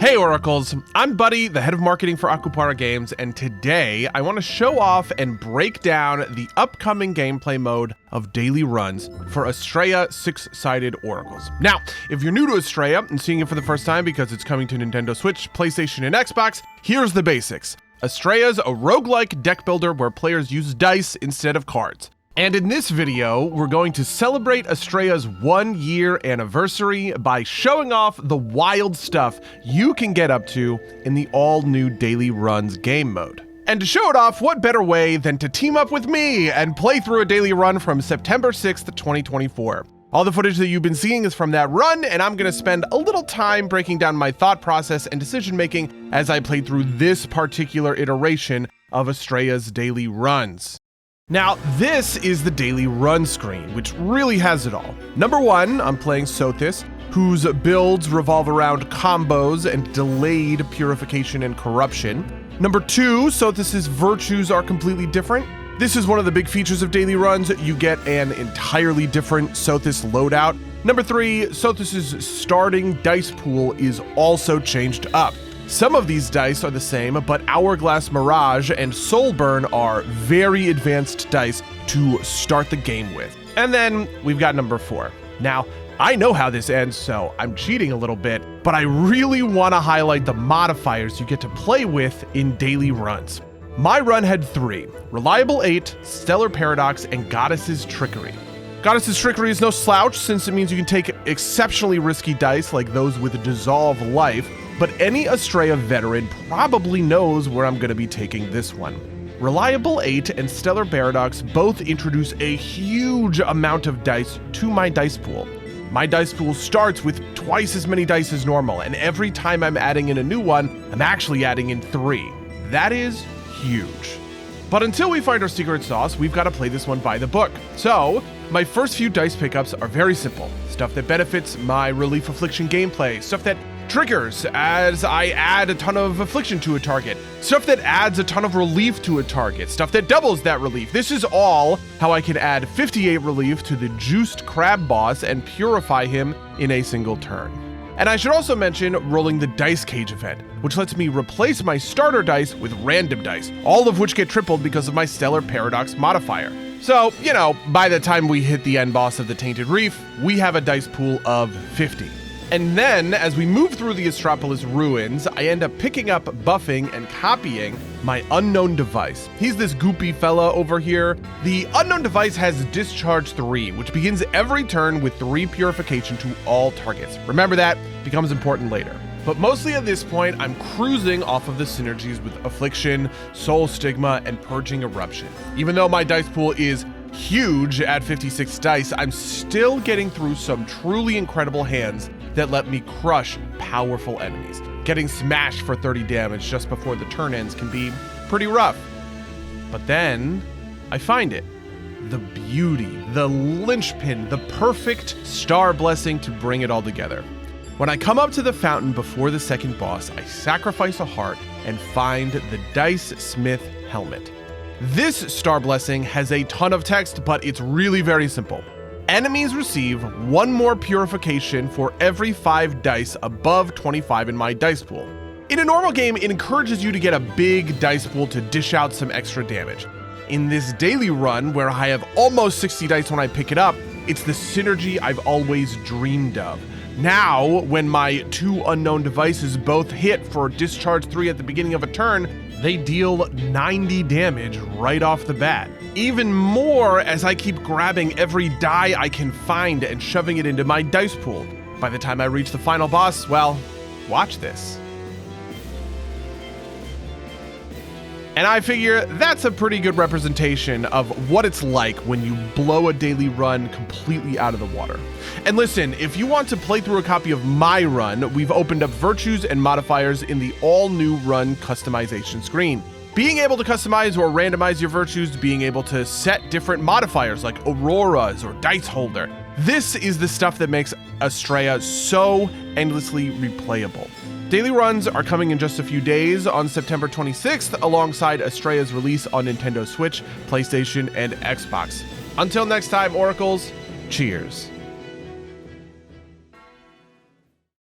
Hey Oracles, I'm Buddy, the head of marketing for Akupara Games, and today I want to show off and break down the upcoming gameplay mode of daily runs for Astrea 6-sided Oracles. Now, if you're new to Astrea and seeing it for the first time because it's coming to Nintendo Switch, PlayStation, and Xbox, here's the basics. Astrea's a roguelike deck builder where players use dice instead of cards. And in this video, we're going to celebrate Astrea's 1-year anniversary by showing off the wild stuff you can get up to in the all-new Daily Runs game mode. And to show it off, what better way than to team up with me and play through a daily run from September 6th, 2024. All the footage that you've been seeing is from that run, and I'm going to spend a little time breaking down my thought process and decision-making as I play through this particular iteration of Astrea's daily runs. Now, this is the daily run screen, which really has it all. Number one, I'm playing Sothis, whose builds revolve around combos and delayed purification and corruption. Number two, Sothis's virtues are completely different. This is one of the big features of daily runs. You get an entirely different Sothis loadout. Number three, Sothis's starting dice pool is also changed up. Some of these dice are the same, but Hourglass Mirage and Soulburn are very advanced dice to start the game with. And then we've got number four. Now, I know how this ends, so I'm cheating a little bit, but I really want to highlight the modifiers you get to play with in daily runs. My run had 3, Reliable 8, Stellar Paradox, and Goddess's Trickery. Goddess's Trickery is no slouch since it means you can take exceptionally risky dice like those with Dissolve Life, but any Astrea veteran probably knows where I'm going to be taking this one. Reliable 8 and Stellar Paradox both introduce a huge amount of dice to my dice pool. My dice pool starts with twice as many dice as normal, and every time I'm adding in a new one, I'm actually adding in 3. That is huge. But until we find our secret sauce, we've got to play this one by the book. So, my first few dice pickups are very simple. Stuff that benefits my Relief Affliction gameplay, stuff that triggers as I add a ton of affliction to a target, stuff that adds a ton of relief to a target, stuff that doubles that relief. This is all how I can add 58 relief to the juiced crab boss and purify him in a single turn. And I should also mention rolling the Dice Cage event, which lets me replace my starter dice with random dice, all of which get tripled because of my Stellar Paradox modifier. So, you know, by the time we hit the end boss of the Tainted Reef, we have a dice pool of 50. And then, as we move through the Astropolis Ruins, I end up picking up, buffing, and copying my Unknown Device. He's this goopy fella over here. The Unknown Device has Discharge 3, which begins every turn with 3 purification to all targets. Remember that, becomes important later. But mostly at this point, I'm cruising off of the synergies with Affliction, Soul Stigma, and Purging Eruption. Even though my dice pool is huge at 56 dice, I'm still getting through some truly incredible hands that let me crush powerful enemies. Getting smashed for 30 damage just before the turn ends can be pretty rough. But then I find it. The beauty, the linchpin, the perfect star blessing to bring it all together. When I come up to the fountain before the second boss, I sacrifice a heart and find the Dice Smith helmet. This star blessing has a ton of text, but it's really very simple. Enemies receive 1 more purification for every 5 dice above 25 in my dice pool. In a normal game, it encourages you to get a big dice pool to dish out some extra damage. In this daily run, where I have almost 60 dice when I pick it up, it's the synergy I've always dreamed of. Now, when my 2 unknown devices both hit for Discharge 3 at the beginning of a turn, they deal 90 damage right off the bat. Even more as I keep grabbing every die I can find and shoving it into my dice pool. By the time I reach the final boss, well, watch this. And I figure that's a pretty good representation of what it's like when you blow a daily run completely out of the water. And listen, if you want to play through a copy of my run, we've opened up virtues and modifiers in the all-new run customization screen. Being able to customize or randomize your virtues, being able to set different modifiers like auroras or dice holder. This is the stuff that makes Astrea so endlessly replayable. Daily runs are coming in just a few days on September 26th, alongside Astrea's release on Nintendo Switch, PlayStation, and Xbox. Until next time, Oracles, cheers.